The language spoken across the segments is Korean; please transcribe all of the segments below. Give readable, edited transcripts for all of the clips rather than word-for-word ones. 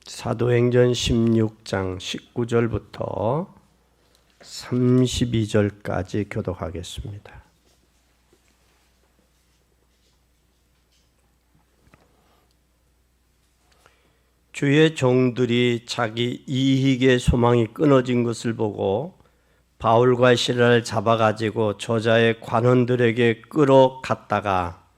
사도행전 16장 19절부터 32절까지 교독하겠습니다. 주의 종들이 자기 이익의 소망이 끊어진 것을 보고 바울과 실라를 잡아가지고 저자의 관원들에게 끌어갔다가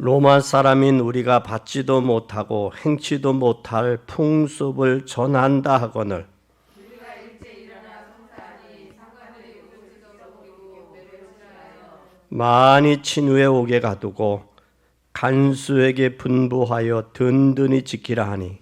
로마 사람인 우리가 받지도 못하고 행치도 못할 풍습을 전한다 하거늘 많이 친후에 오게 가두고 간수에게 분부하여 든든히 지키라 하니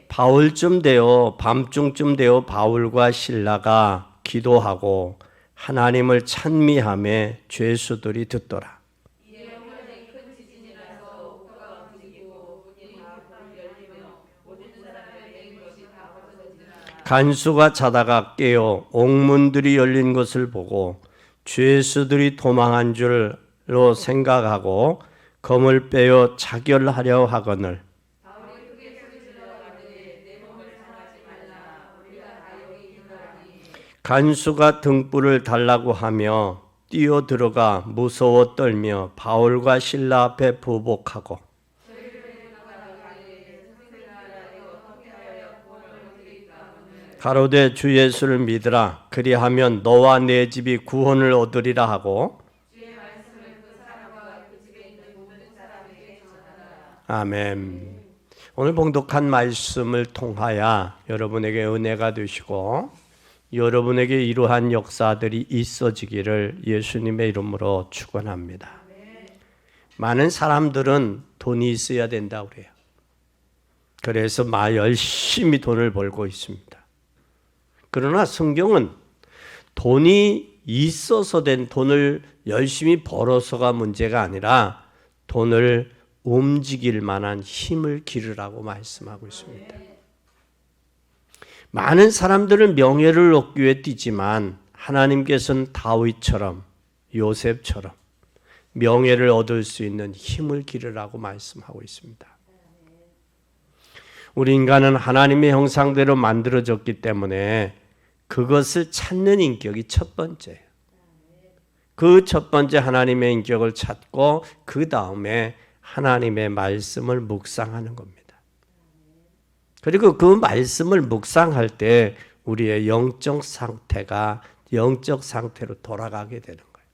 바울쯤 되어 밤중쯤 되어 바울과 실라가 기도하고 하나님을 찬미하며 죄수들이 듣더라. 간수가 자다가 깨어 옥문들이 열린 것을 보고 죄수들이 도망한 줄로 생각하고 검을 빼어 자결하려 하거늘 간수가 등불을 달라고 하며 뛰어들어가 무서워 떨며 바울과 실라 앞에 보복하고 가로되 주 예수를 믿으라 그리하면 너와 내 집이 구원을 얻으리라 하고 아멘. 오늘 봉독한 말씀을 통하여 여러분에게 은혜가 되시고 여러분에게 이러한 역사들이 있어지기를 예수님의 이름으로 축원합니다. 많은 사람들은 돈이 있어야 된다고 그래요. 그래서 열심히 돈을 벌고 있습니다. 그러나 성경은 돈이 있어서 된 돈을 열심히 벌어서가 문제가 아니라 돈을 움직일 만한 힘을 기르라고 말씀하고 있습니다. 많은 사람들은 명예를 얻기 위해 뛰지만 하나님께서는 다윗처럼 요셉처럼 명예를 얻을 수 있는 힘을 기르라고 말씀하고 있습니다. 우리 인간은 하나님의 형상대로 만들어졌기 때문에 그것을 찾는 인격이 첫 번째예요. 그 첫 번째 하나님의 인격을 찾고 그 다음에 하나님의 말씀을 묵상하는 겁니다. 그리고 그 말씀을 묵상할 때 우리의 영적 상태가 영적 상태로 돌아가게 되는 거예요.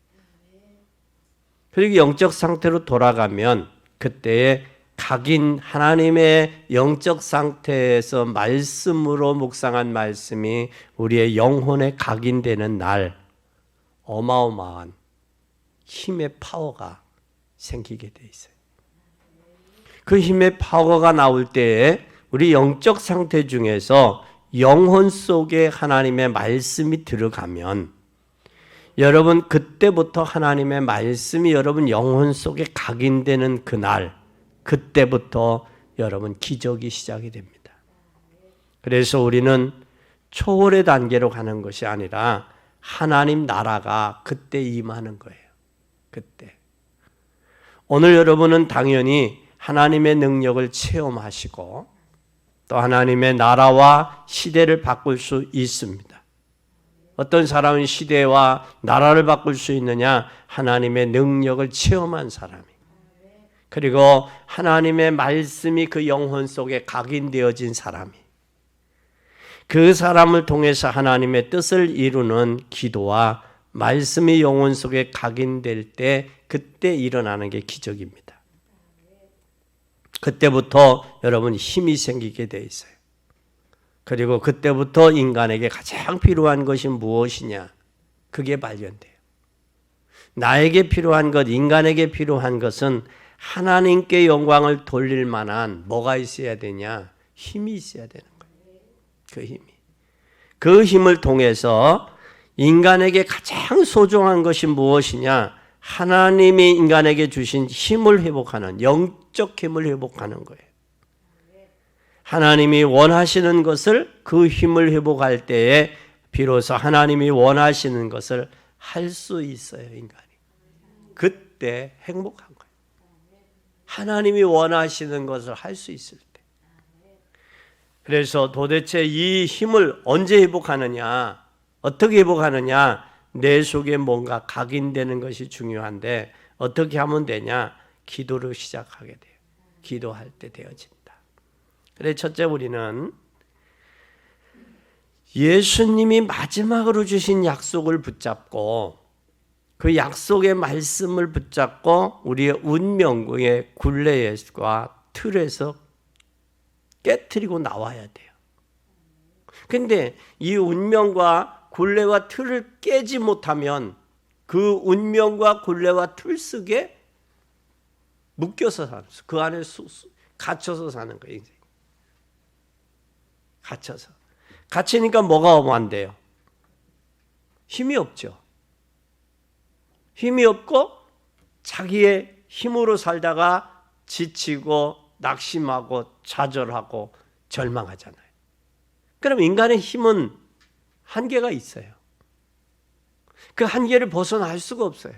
그리고 영적 상태로 돌아가면 그때에 각인 하나님의 영적 상태에서 말씀으로 묵상한 말씀이 우리의 영혼에 각인되는 날 어마어마한 힘의 파워가 생기게 돼 있어요. 그 힘의 파워가 나올 때에 우리 영적 상태 중에서 영혼 속에 하나님의 말씀이 들어가면 여러분 그때부터 하나님의 말씀이 여러분 영혼 속에 각인되는 그날 그때부터 여러분 기적이 시작이 됩니다. 그래서 우리는 초월의 단계로 가는 것이 아니라 하나님 나라가 그때 임하는 거예요. 그때. 오늘 여러분은 당연히 하나님의 능력을 체험하시고 또 하나님의 나라와 시대를 바꿀 수 있습니다. 어떤 사람은 시대와 나라를 바꿀 수 있느냐? 하나님의 능력을 체험한 사람이. 그리고 하나님의 말씀이 그 영혼 속에 각인되어진 사람이. 그 사람을 통해서 하나님의 뜻을 이루는 기도와 말씀이 영혼 속에 각인될 때 그때 일어나는 게 기적입니다. 그때부터 여러분 힘이 생기게 돼 있어요. 그리고 그때부터 인간에게 가장 필요한 것이 무엇이냐? 그게 발견돼요. 나에게 필요한 것, 인간에게 필요한 것은 하나님께 영광을 돌릴 만한 뭐가 있어야 되냐? 힘이 있어야 되는 거예요. 그 힘이. 그 힘을 통해서 인간에게 가장 소중한 것이 무엇이냐? 하나님이 인간에게 주신 힘을 회복하는 영적 힘을 회복하는 거예요. 하나님이 원하시는 것을 그 힘을 회복할 때에 비로소 하나님이 원하시는 것을 할 수 있어요, 인간이. 그때 행복한 거예요. 하나님이 원하시는 것을 할 수 있을 때. 그래서 도대체 이 힘을 언제 회복하느냐, 어떻게 회복하느냐, 내 속에 뭔가 각인되는 것이 중요한데 어떻게 하면 되냐? 기도를 시작하게 돼요. 기도할 때 되어진다. 그래서 첫째, 우리는 예수님이 마지막으로 주신 약속을 붙잡고 그 약속의 말씀을 붙잡고 우리의 운명의 굴레와 틀에서 깨트리고 나와야 돼요. 그런데 이 운명과 굴레와 틀을 깨지 못하면 그 운명과 굴레와 틀 속에 묶여서 사는, 그 안에 갇혀서 사는 거예요. 인생. 갇혀서. 갇히니까 뭐가 오면 안 돼요? 힘이 없죠. 힘이 없고 자기의 힘으로 살다가 지치고 낙심하고 좌절하고 절망하잖아요. 그럼 인간의 힘은 한계가 있어요. 그 한계를 벗어날 수가 없어요.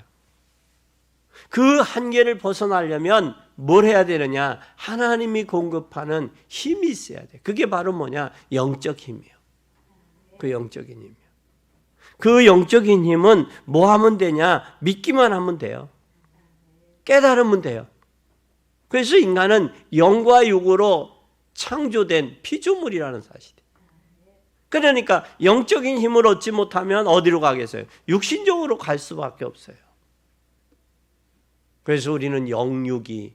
그 한계를 벗어나려면 뭘 해야 되느냐? 하나님이 공급하는 힘이 있어야 돼. 그게 바로 뭐냐? 영적 힘이에요. 그 영적인 힘이에요. 그 영적인 힘은 뭐 하면 되냐? 믿기만 하면 돼요. 깨달으면 돼요. 그래서 인간은 영과 육으로 창조된 피조물이라는 사실이에요. 그러니까 영적인 힘을 얻지 못하면 어디로 가겠어요? 육신적으로 갈 수밖에 없어요. 그래서 우리는 영육이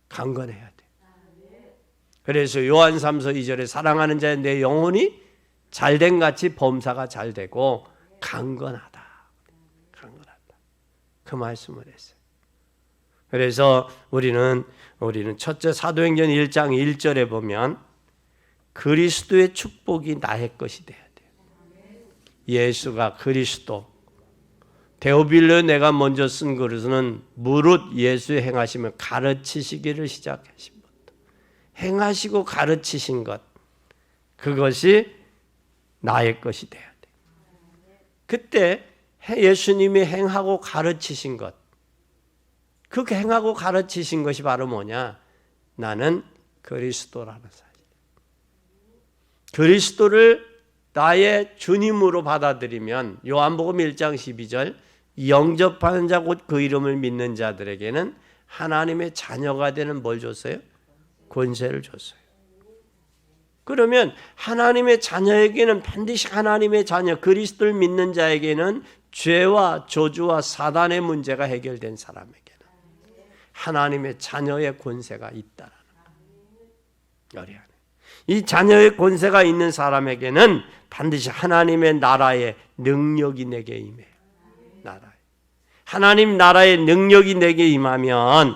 강건해야 돼. 그래서 요한 3서 2절에 사랑하는 자의 내 영혼이 잘된 같이 범사가 잘되고 강건하다. 강건하다. 그 말씀을 했어요. 그래서 우리는 첫째 사도행전 1장 1절에 보면 그리스도의 축복이 나의 것이 돼야 돼요. 예수가 그리스도. 데오빌로 내가 먼저 쓴 글에서는 무릇 예수의 행하심을 가르치시기를 시작하신 것. 행하시고 가르치신 것. 그것이 나의 것이 돼야 돼. 그때 예수님이 행하고 가르치신 것. 그 행하고 가르치신 것이 바로 뭐냐? 나는 그리스도라는 사실. 그리스도를 나의 주님으로 받아들이면 요한복음 1장 12절 영접하는 자 곧 그 이름을 믿는 자들에게는 하나님의 자녀가 되는 뭘 줬어요? 권세를 줬어요. 그러면 하나님의 자녀에게는 반드시 하나님의 자녀 그리스도를 믿는 자에게는 죄와 저주와 사단의 문제가 해결된 사람에게는 하나님의 자녀의 권세가 있다라는 거예요. 이 자녀의 권세가 있는 사람에게는 반드시 하나님의 나라의 능력이 내게 임해요. 하나님 나라의 능력이 내게 임하면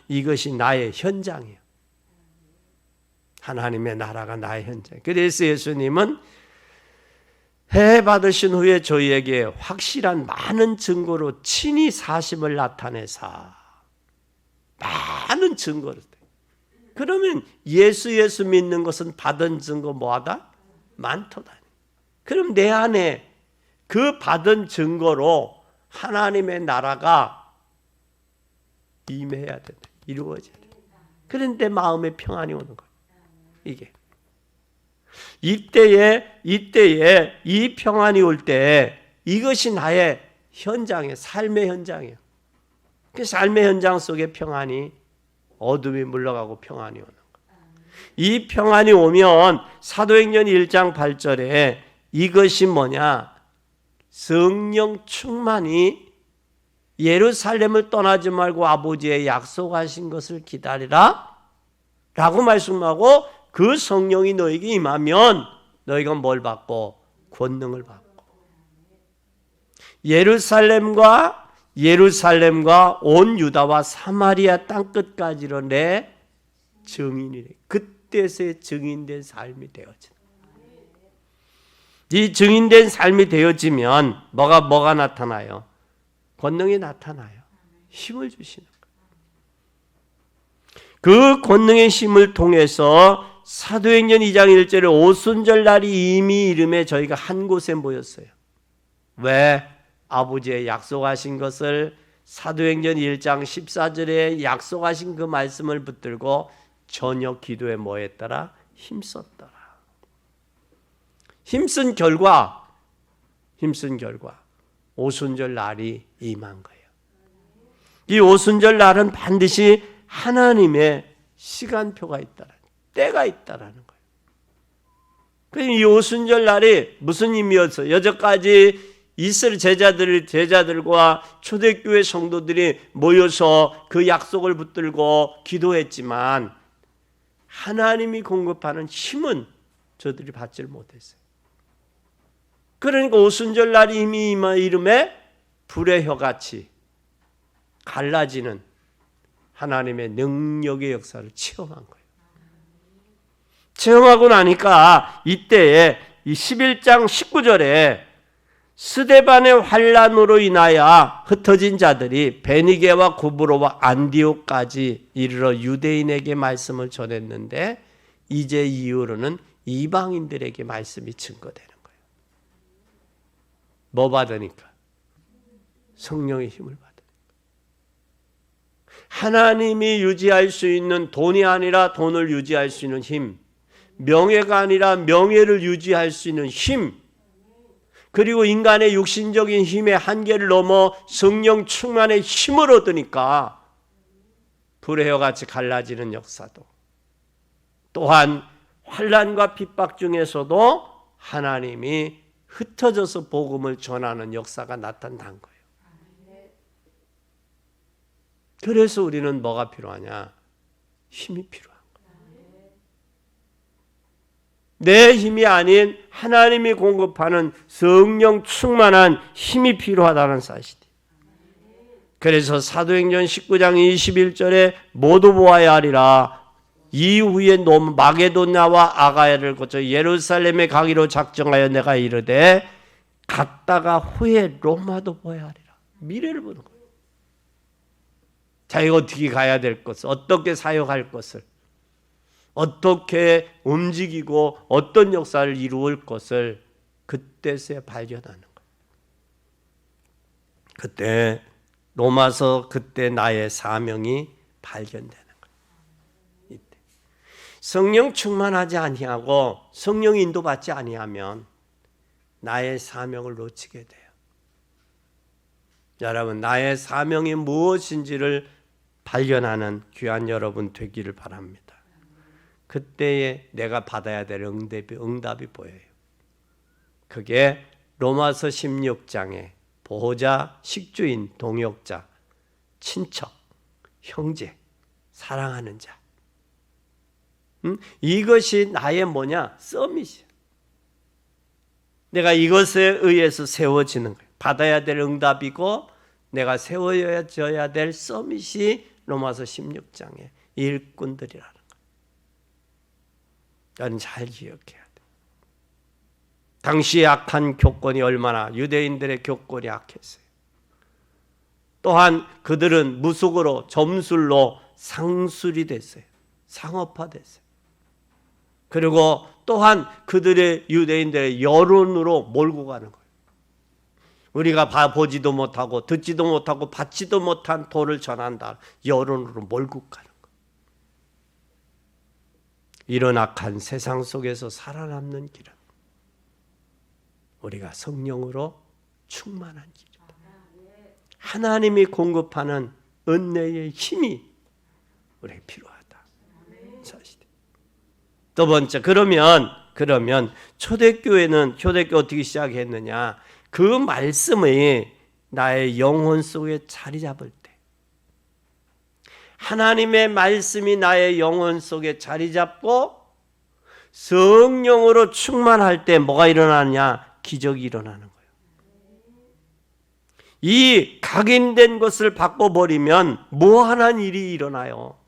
이것이 나의 현장이에요. 하나님의 나라가 나의 현장. 그래서 예수님은 해 받으신 후에 저희에게 확실한 많은 증거로 친히 사심을 나타내사 많은 증거를. 그러면 예수 믿는 것은 받은 증거 뭐하다? 많도다. 그럼 내 안에 그 받은 증거로 하나님의 나라가 임해야 된다. 이루어져야 된다. 그런데 마음에 평안이 오는 거예요. 이게. 이때에 이 평안이 올 때 이것이 나의 현장이에요. 삶의 현장이에요. 그 삶의 현장 속에 평안이 어둠이 물러가고 평안이 오는 거예요. 이 평안이 오면 사도행전 1장 8절에 이것이 뭐냐? 성령 충만이 예루살렘을 떠나지 말고 아버지의 약속하신 것을 기다리라 라고 말씀하고 그 성령이 너에게 임하면 너희가 뭘 받고? 권능을 받고. 예루살렘과 온 유다와 사마리아 땅끝까지로 내 증인이래. 그때서의 증인된 삶이 되어진다. 이 증인된 삶이 되어지면 뭐가 나타나요? 권능이 나타나요. 힘을 주시는 거예요. 그 권능의 힘을 통해서 사도행전 2장 1절에 오순절 날이 이미 이름에 저희가 한 곳에 모였어요. 왜? 아버지의 약속하신 것을 사도행전 1장 14절에 약속하신 그 말씀을 붙들고 저녁 기도에 뭐에 따라 힘썼더라. 힘쓴 결과 오순절 날이 임한 거예요. 이 오순절 날은 반드시 하나님의 시간표가 있다라는, 때가 있다라는 거예요. 그럼 이 오순절 날이 무슨 의미였어요? 여태까지 이스라엘 제자들과 초대교회 성도들이 모여서 그 약속을 붙들고 기도했지만 하나님이 공급하는 힘은 저들이 받지를 못했어요. 그러니까 오순절 날이 이미 이름에 불의 혀같이 갈라지는 하나님의 능력의 역사를 체험한 거예요. 체험하고 나니까 이때에 이 11장 19절에 스데반의 환난으로 인하여 흩어진 자들이 베니게와 구브로와 안디옥까지 이르러 유대인에게 말씀을 전했는데 이제 이후로는 이방인들에게 말씀이 증거되는 거예요. 뭐 받으니까? 성령의 힘을 받으니까. 하나님이 유지할 수 있는 돈이 아니라 돈을 유지할 수 있는 힘, 명예가 아니라 명예를 유지할 수 있는 힘, 그리고 인간의 육신적인 힘의 한계를 넘어 성령 충만의 힘을 얻으니까 불의 혀같이 갈라지는 역사도, 또한 환난과 핍박 중에서도 하나님이 흩어져서 복음을 전하는 역사가 나타난 거예요. 그래서 우리는 뭐가 필요하냐? 힘이 필요한 거예요. 내 힘이 아닌 하나님이 공급하는 성령 충만한 힘이 필요하다는 사실이에요. 그래서 사도행전 19장 21절에 모두 보아야 하리라. 이후에 마게도냐와 아가야를 거쳐 예루살렘에 가기로 작정하여 내가 이르되 갔다가 후에 로마도 보아야 하리라. 미래를 보는 거예요. 자기가 어떻게 가야 될 것을, 어떻게 사역할 것을, 어떻게 움직이고 어떤 역사를 이루을 것을 그때서야 발견하는 거예요. 그때 로마서 그때 나의 사명이 발견되는 거예요. 이때 성령 충만하지 아니하고 성령 인도받지 아니하면 나의 사명을 놓치게 돼요. 여러분, 나의 사명이 무엇인지를 발견하는 귀한 여러분 되기를 바랍니다. 그때에 내가 받아야 될 응답이 보여요. 그게 로마서 16장에 보호자, 식주인, 동역자, 친척, 형제, 사랑하는 자. 이것이 나의 뭐냐? 서밋이야. 내가 이것에 의해서 세워지는 거예요. 받아야 될 응답이고 내가 세워져야 될 서밋이 로마서 16장의 일꾼들이라는 거예요. 나는 잘 기억해야 돼. 당시의 악한 교권이 얼마나 유대인들의 교권이 악했어요. 또한 그들은 무속으로 점술로 상술이 됐어요. 상업화됐어요. 그리고 또한 그들의 유대인들의 여론으로 몰고 가는 거예요. 우리가 보지도 못하고 듣지도 못하고 받지도 못한 도를 전한다. 여론으로 몰고 가는 거예요. 이런 악한 세상 속에서 살아남는 길은 우리가 성령으로 충만한 길이다. 하나님이 공급하는 은혜의 힘이 우리에게 필요하다. 사실이에요. 두 번째, 그러면 초대교회는 어떻게 시작했느냐? 그 말씀이 나의 영혼 속에 자리 잡을 때, 하나님의 말씀이 나의 영혼 속에 자리 잡고 성령으로 충만할 때 뭐가 일어나느냐? 기적이 일어나는 거예요. 이 각인된 것을 바꿔버리면 무한한 일이 일어나요.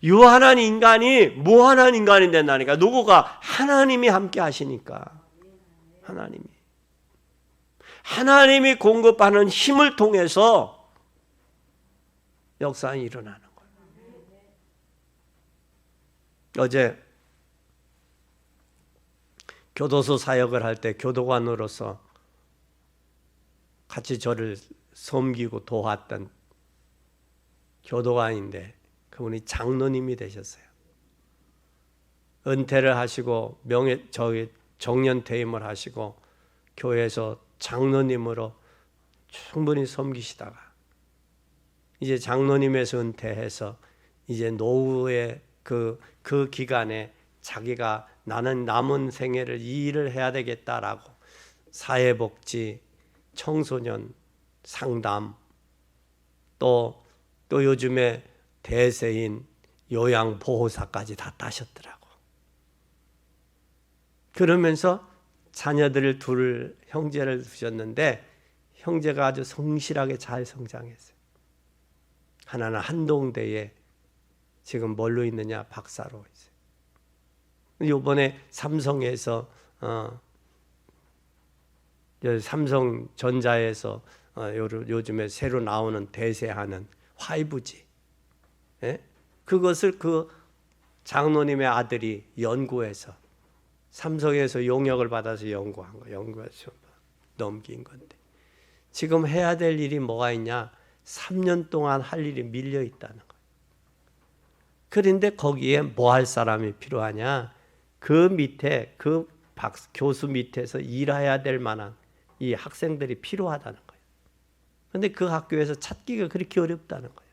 유한한 인간이 무한한 인간이 된다니까. 누구가? 하나님이 함께 하시니까. 하나님이 공급하는 힘을 통해서 역사가 일어나는 거예요. 어제 교도소 사역을 할 때 교도관으로서 같이 저를 섬기고 도왔던 교도관인데 그분이 장로님이 되셨어요. 은퇴를 하시고 정년 퇴임을 하시고 교회에서 장로님으로 충분히 섬기시다가 이제 장로님에서 은퇴해서 이제 노후의 그 기간에 자기가 나는 남은 생애를 이 일을 해야 되겠다라고 사회복지, 청소년 상담, 또 요즘에 대세인 요양보호사까지 다 따셨더라고. 그러면서 자녀들을 형제를 두셨는데 형제가 아주 성실하게 잘 성장했어요. 하나는 한동대에 지금 뭘로 있느냐? 박사로 있어요. 이번에 삼성에서 삼성전자에서 요즘에 새로 나오는 대세하는 5G, 예? 그것을 그 장로님의 아들이 연구해서 삼성에서 용역을 받아서 연구한 거, 연구해서 넘긴 건데 지금 해야 될 일이 뭐가 있냐? 3년 동안 할 일이 밀려 있다는 거예요. 그런데 거기에 뭐 할 사람이 필요하냐? 그 밑에 교수 밑에서 일해야 될 만한 이 학생들이 필요하다는 거예요. 그런데 그 학교에서 찾기가 그렇게 어렵다는 거예요.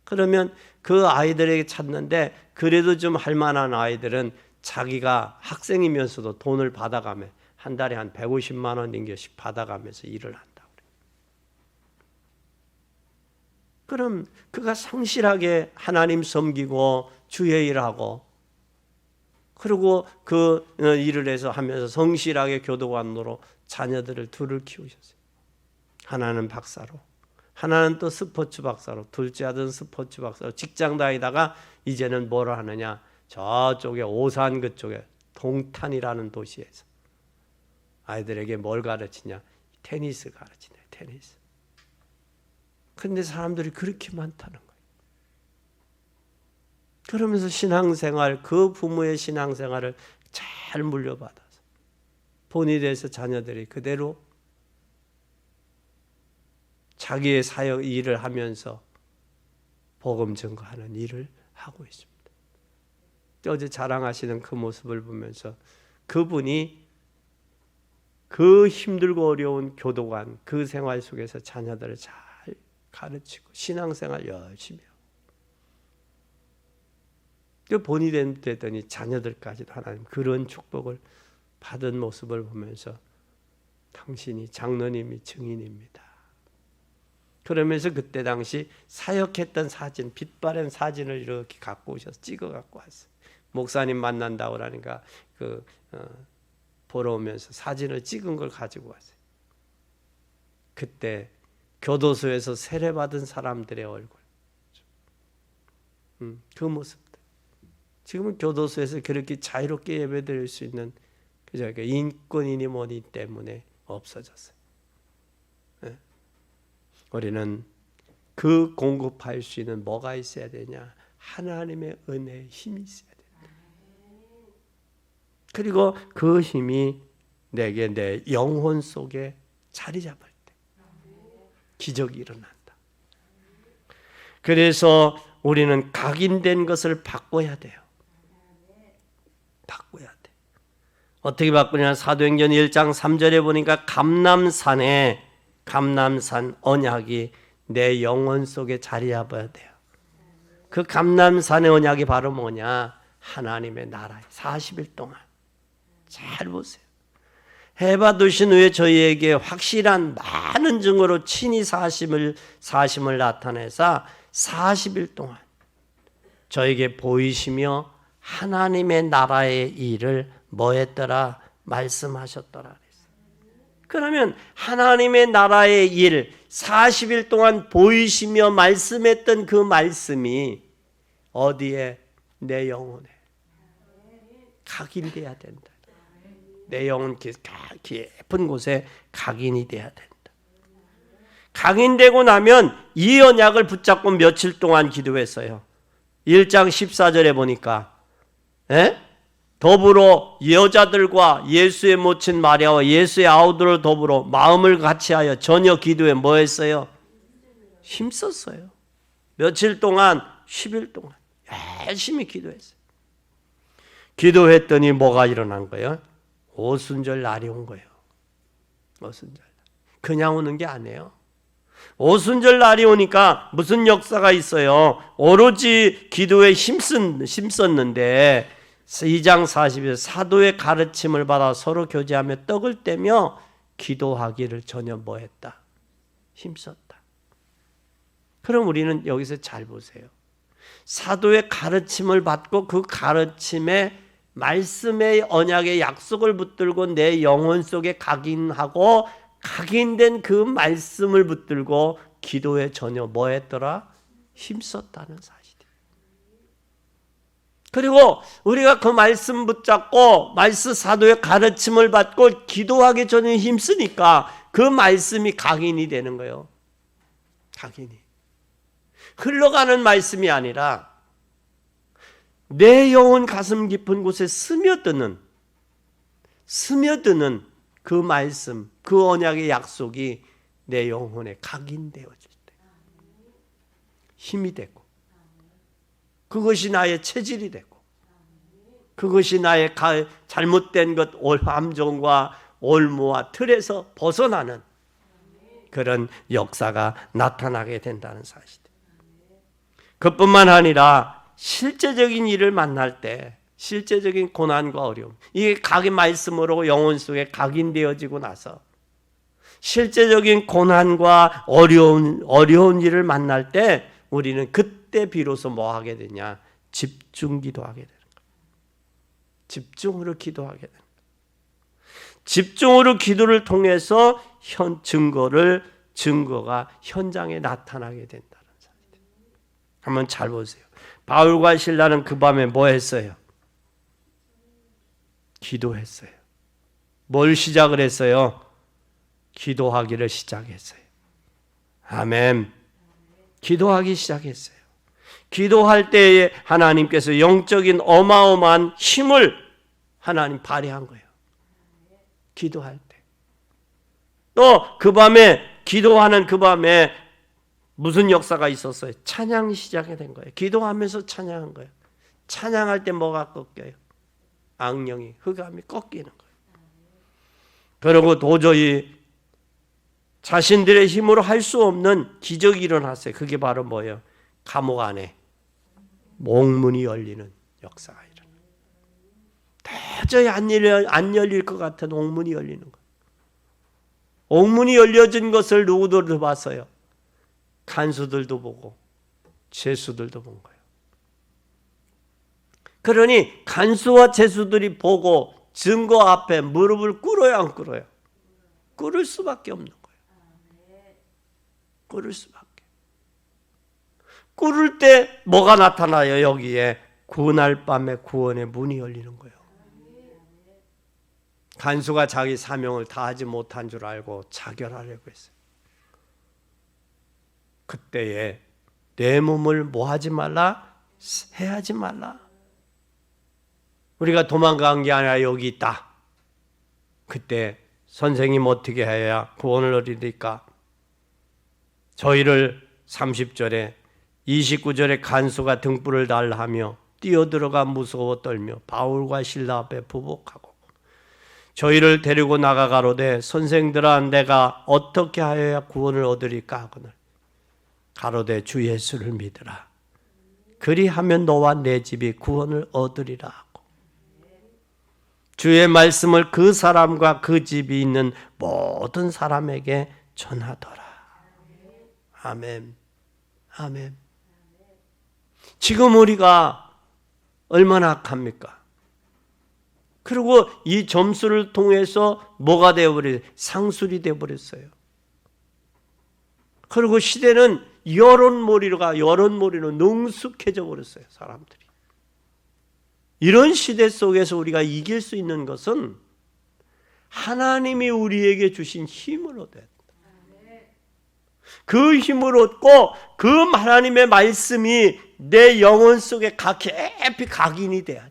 그러면 그 아이들에게 찾는데 그래도 좀 할 만한 아이들은 자기가 학생이면서도 돈을 받아가며 한 달에 한 150만 원인가씩 받아가면서 일을 한다고 그래요. 그럼 그가 성실하게 하나님 섬기고 주의 일하고 그리고 그 일을 해서 하면서 성실하게 교도관으로 자녀들을 둘을 키우셨어요. 하나는 박사로, 하나는 또 스포츠 박사로, 둘째 아들은 스포츠 박사로 직장 다니다가 이제는 뭐를 하느냐? 저쪽에 오산 그쪽에 동탄이라는 도시에서 아이들에게 뭘 가르치냐? 테니스 가르치네, 테니스. 그런데 사람들이 그렇게 많다는 거예요. 그러면서 신앙생활, 그 부모의 신앙생활을 잘 물려받아서 본이 돼서 자녀들이 그대로 자기의 사역 일을 하면서 복음 증거하는 일을 하고 있습니다. 어제 자랑하시는 그 모습을 보면서 그분이 그 힘들고 어려운 교도관 그 생활 속에서 자녀들을 잘 가르치고 신앙생활 열심히 하고 본이 되더니 자녀들까지도 하나님 그런 축복을 받은 모습을 보면서 당신이 장로님이 증인입니다. 그러면서 그때 당시 사역했던 사진, 빛바랜 사진을 이렇게 갖고 오셔서 찍어 갖고 왔어요. 목사님 만난다고 그러니까 보러 오면서 사진을 찍은 걸 가지고 왔어요. 그때 교도소에서 세례받은 사람들의 얼굴, 그 모습들. 지금은 교도소에서 그렇게 자유롭게 예배드릴 수 있는 인권이니 뭐니 때문에 없어졌어요. 우리는 그 공급할 수 있는 뭐가 있어야 되냐? 하나님의 은혜의 힘이 있어야 된다. 그리고 그 힘이 내게 내 영혼 속에 자리 잡을 때 기적이 일어난다. 그래서 우리는 각인된 것을 바꿔야 돼요. 바꿔야 돼. 어떻게 바꾸냐? 사도행전 1장 3절에 보니까 감람산 언약이 내 영혼 속에 자리 잡아야 돼요. 그 감람산의 언약이 바로 뭐냐? 하나님의 나라에 40일 동안 잘 보세요. 해받으신 후에 저희에게 확실한 많은 증거로 친히 사심을 나타내사 40일 동안 저에게 보이시며 하나님의 나라의 일을 뭐 했더라? 말씀하셨더라. 그러면 하나님의 나라의 일 40일 동안 보이시며 말씀했던 그 말씀이 어디에? 내 영혼에 각인돼야 된다. 내 영혼 깊은 곳에 각인이 돼야 된다. 각인되고 나면 이 언약을 붙잡고 며칠 동안 기도했어요. 1장 14절에 보니까 에? 더불어 여자들과 예수의 모친 마리아와 예수의 아우들을 더불어 마음을 같이하여 저녁 기도에 뭐 했어요? 힘썼어요. 며칠 동안 10일 동안 열심히 기도했어요. 기도했더니 뭐가 일어난 거예요? 오순절 날이 온 거예요. 오순절 날. 그냥 오는 게 아니에요. 오순절 날이 오니까 무슨 역사가 있어요? 오로지 기도에 힘썼는데 2장 40절 사도의 가르침을 받아 서로 교제하며 떡을 떼며 기도하기를 전혀 뭐 했다? 힘썼다. 그럼 우리는 여기서 잘 보세요. 사도의 가르침을 받고 그 가르침에 말씀의 언약의 약속을 붙들고 내 영혼 속에 각인하고 각인된 그 말씀을 붙들고 기도에 전혀 뭐 했더라? 힘썼다는 사실이에요. 그리고 우리가 그 말씀 붙잡고 말씀 사도의 가르침을 받고 기도하기 전에 힘쓰니까 그 말씀이 각인이 되는 거예요. 각인이. 흘러가는 말씀이 아니라 내 영혼 가슴 깊은 곳에 스며드는 그 말씀, 그 언약의 약속이 내 영혼에 각인되어질 때 힘이 되고 그것이 나의 체질이 되고 그것이 나의 잘못된 것, 함정과 올무와 틀에서 벗어나는 그런 역사가 나타나게 된다는 사실이에요. 그뿐만 아니라 실제적인 일을 만날 때 실제적인 고난과 어려움, 이게 각인 말씀으로 영혼 속에 각인되어지고 나서 실제적인 고난과 어려운 일을 만날 때 우리는 그때 비로소 뭐 하게 되냐? 집중 기도하게 되는 거예요. 집중으로 기도하게 되는 거예요. 집중으로 기도를 통해서 증거가 현장에 나타나게 된다는 사실이에요. 한번 잘 보세요. 바울과 실라는 그 밤에 뭐 했어요? 기도했어요. 뭘 시작을 했어요? 기도하기를 시작했어요. 아멘. 기도하기 시작했어요. 기도할 때에 하나님께서 영적인 어마어마한 힘을 하나님 발휘한 거예요. 기도할 때. 또 그 밤에 기도하는 그 밤에 무슨 역사가 있었어요? 찬양이 시작이 된 거예요. 기도하면서 찬양한 거예요. 찬양할 때 뭐가 꺾여요? 악령이, 흑암이 꺾이는 거예요. 그리고 도저히 자신들의 힘으로 할 수 없는 기적이 일어났어요. 그게 바로 뭐예요? 감옥 안에 옥문이 열리는 역사가 일어나요. 도저히 안 열릴 것 같은 옥문이 열리는 거예요. 옥문이 열려진 것을 누구들도 봤어요? 간수들도 보고 죄수들도 본 거예요. 그러니 간수와 죄수들이 보고 증거 앞에 무릎을 꿇어요, 안 꿇어요? 꿇을 수밖에 없는 거예요. 꿇을 수밖에. 꿇을 때 뭐가 나타나요? 여기에 그날 밤에 구원의 문이 열리는 거예요. 간수가 자기 사명을 다하지 못한 줄 알고 자결하려고 했어요. 그때에 내 몸을 뭐 하지 말라? 해하지 말라. 우리가 도망간 게 아니라 여기 있다. 그때 선생님 어떻게 해야 구원을 얻으리까? 저희를 30절에 29절에 간수가 등불을 달라 하며 뛰어들어가 무서워 떨며 바울과 실라 앞에 부복하고 저희를 데리고 나가 가로되 선생들아 내가 어떻게 하여야 구원을 얻으리까 하거늘 가로되 주 예수를 믿으라. 그리하면 너와 내 집이 구원을 얻으리라 하고 주의 말씀을 그 사람과 그 집이 있는 모든 사람에게 전하더라. 아멘. 아멘. 지금 우리가 얼마나 악합니까? 그리고 이 점수를 통해서 뭐가 되어버렸어요? 상술이 되어버렸어요. 그리고 시대는 여론몰이로 능숙해져 버렸어요. 사람들이. 이런 시대 속에서 우리가 이길 수 있는 것은 하나님이 우리에게 주신 힘을 얻어야 된다. 그 힘을 얻고 그 하나님의 말씀이 내 영혼 속에 깊이 각인이 돼야 돼.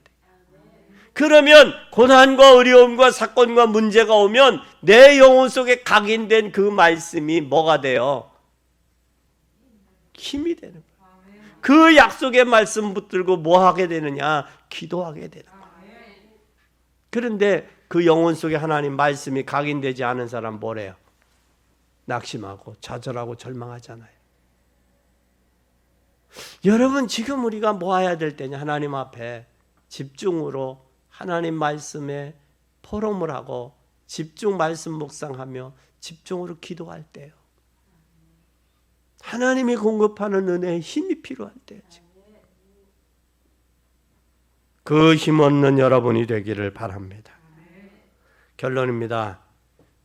그러면 고난과 어려움과 사건과 문제가 오면 내 영혼 속에 각인된 그 말씀이 뭐가 돼요? 힘이 되는 거예요. 그 약속의 말씀 붙들고 뭐 하게 되느냐? 기도하게 되는 거예요. 그런데 그 영혼 속에 하나님 말씀이 각인되지 않은 사람 뭐래요? 낙심하고 좌절하고 절망하잖아요. 여러분, 지금 우리가 뭐 해야 될 때냐? 하나님 앞에 집중으로 하나님 말씀에 포럼을 하고 집중 말씀 묵상하며 집중으로 기도할 때요. 하나님이 공급하는 은혜의 힘이 필요할 때요. 그 힘없는 여러분이 되기를 바랍니다. 결론입니다.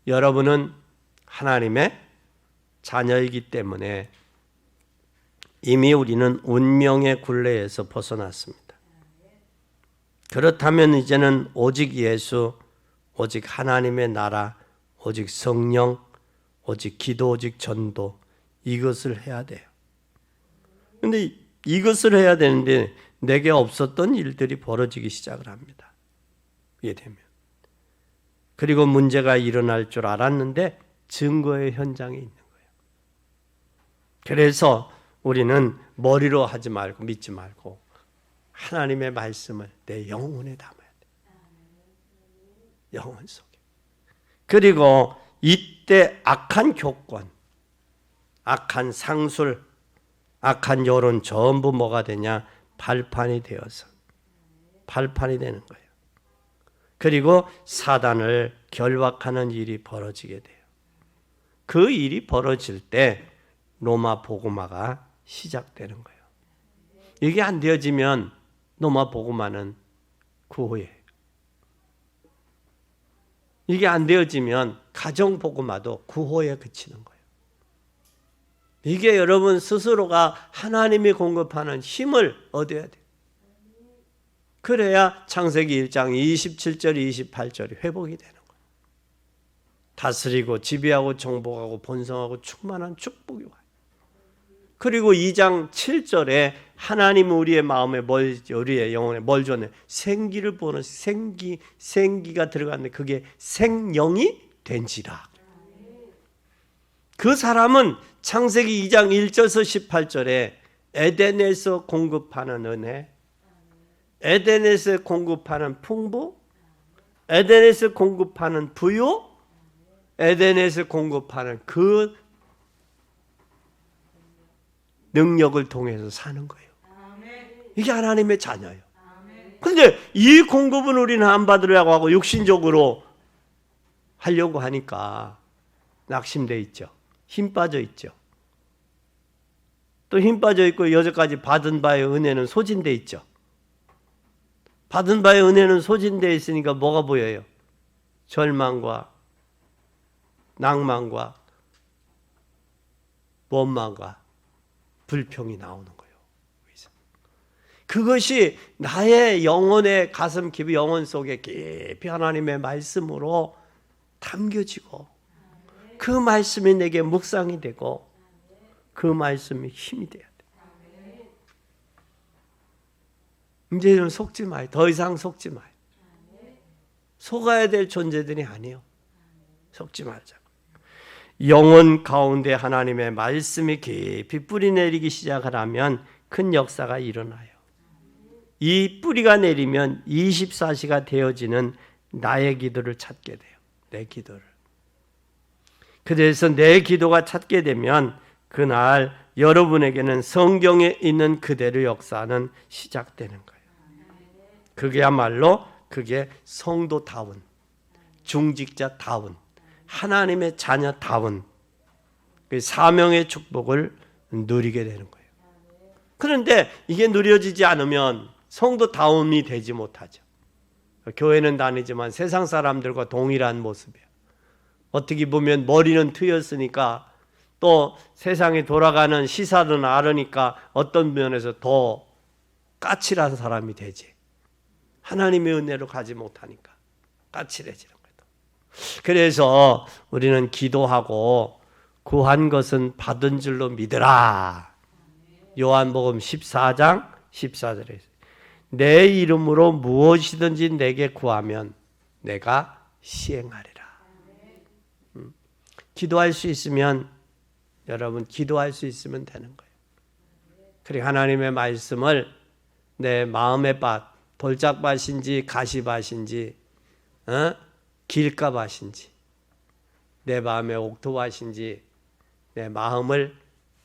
여러분은 하나님의 자녀이기 때문에 이미 우리는 운명의 굴레에서 벗어났습니다. 그렇다면 이제는 오직 예수, 오직 하나님의 나라, 오직 성령, 오직 기도, 오직 전도, 이것을 해야 돼요. 그런데 이것을 해야 되는데 내게 없었던 일들이 벌어지기 시작을 합니다. 이해되면. 그리고 문제가 일어날 줄 알았는데 증거의 현장에 있는 거예요. 그래서 우리는 머리로 하지 말고 믿지 말고 하나님의 말씀을 내 영혼에 담아야 돼. 영혼 속에. 그리고 이때 악한 교권, 악한 상술, 악한 여론 전부 뭐가 되냐? 발판이 되어서 발판이 되는 거예요. 그리고 사단을 결박하는 일이 벌어지게 돼요. 그 일이 벌어질 때 로마 복음화가 시작되는 거예요. 이게 안 되어지면 로마 복음화는 구호예요. 이게 안 되어지면 가정 복음화도 구호에 그치는 거예요. 이게 여러분 스스로가 하나님이 공급하는 힘을 얻어야 돼요. 그래야 창세기 1장 27절, 28절이 회복이 되는 거예요. 다스리고 지배하고 정복하고 번성하고 충만한 축복이 와요. 그리고 2장 7절에 하나님은 우리의 마음에 우리의 영혼에 뭘 줬네? 생기를 보는 생기가 들어갔는데 그게 생명이 된지라. 그 사람은 창세기 2장 1절에서 18절에 에덴에서 공급하는 은혜, 에덴에서 공급하는 풍부, 에덴에서 공급하는 부요, 에덴에서 공급하는 그 능력을 통해서 사는 거예요. 이게 하나님의 자녀예요. 그런데 이 공급은 우리는 안 받으려고 하고 육신적으로 하려고 하니까 낙심돼 있죠. 힘 빠져 있죠. 또 힘 빠져 있고 여태까지 받은 바의 은혜는 소진돼 있죠. 받은 바의 은혜는 소진돼 있으니까 뭐가 보여요? 절망과 낭만과 원망과 불평이 나오는 거예요. 그것이 나의 영혼의 가슴 깊이 영혼 속에 깊이 하나님의 말씀으로 담겨지고 그 말씀이 내게 묵상이 되고 그 말씀이 힘이 돼야 돼. 이제는 속지 마요. 더 이상 속지 마요. 속아야 될 존재들이 아니에요. 속지 말자고. 영혼 가운데 하나님의 말씀이 깊이 뿌리 내리기 시작을 하면 큰 역사가 일어나요. 이 뿌리가 내리면 24시가 되어지는 나의 기도를 찾게 돼요. 내 기도를. 그래서 내 기도가 찾게 되면 그날 여러분에게는 성경에 있는 그대로 역사는 시작되는 거예요. 그게야말로 그게 성도다운, 중직자다운, 하나님의 자녀다운 그 사명의 축복을 누리게 되는 거예요. 그런데 이게 누려지지 않으면 성도다움이 되지 못하죠. 교회는 다니지만 세상 사람들과 동일한 모습이에요. 어떻게 보면 머리는 트였으니까 또 세상이 돌아가는 시사는 알으니까 어떤 면에서 더 까칠한 사람이 되지. 하나님의 은혜로 가지 못하니까 까칠해지는 거예요. 그래서 우리는 기도하고 구한 것은 받은 줄로 믿으라. 요한복음 14장 14절에 내 이름으로 무엇이든지 내게 구하면 내가 시행하리라. 기도할 수 있으면 여러분 기도할 수 있으면 되는 거예요. 그리고 하나님의 말씀을 내 마음의 밭, 돌짝밭인지 가시밭인지 길가밭인지 내 마음의 옥토밭인지 내 마음을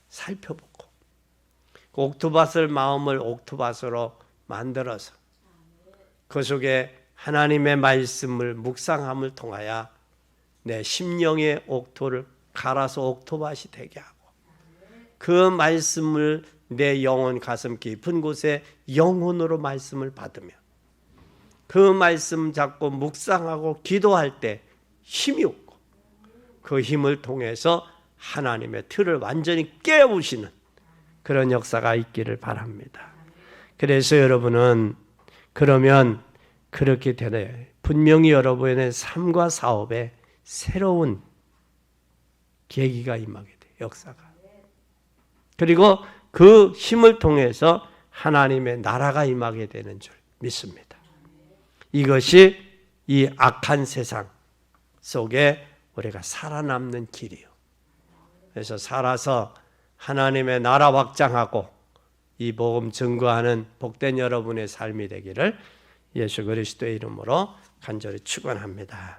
살펴보고 옥토밭을 마음을 옥토밭으로 만들어서 그 속에 하나님의 말씀을 묵상함을 통하여 내 심령의 옥토를 갈아서 옥토밭이 되게 하고 그 말씀을 내 영혼 가슴 깊은 곳에 영혼으로 말씀을 받으며 그 말씀 잡고 묵상하고 기도할 때 힘이 오고 그 힘을 통해서 하나님의 틀을 완전히 깨우시는 그런 역사가 있기를 바랍니다. 그래서 여러분은 그러면 그렇게 되네. 분명히 여러분의 삶과 사업에 새로운 계기가 임하게 돼요. 역사가. 그리고 그 힘을 통해서 하나님의 나라가 임하게 되는 줄 믿습니다. 이것이 이 악한 세상 속에 우리가 살아남는 길이요. 그래서 살아서 하나님의 나라 확장하고 이 복음 증거하는 복된 여러분의 삶이 되기를 예수 그리스도의 이름으로 간절히 축원합니다.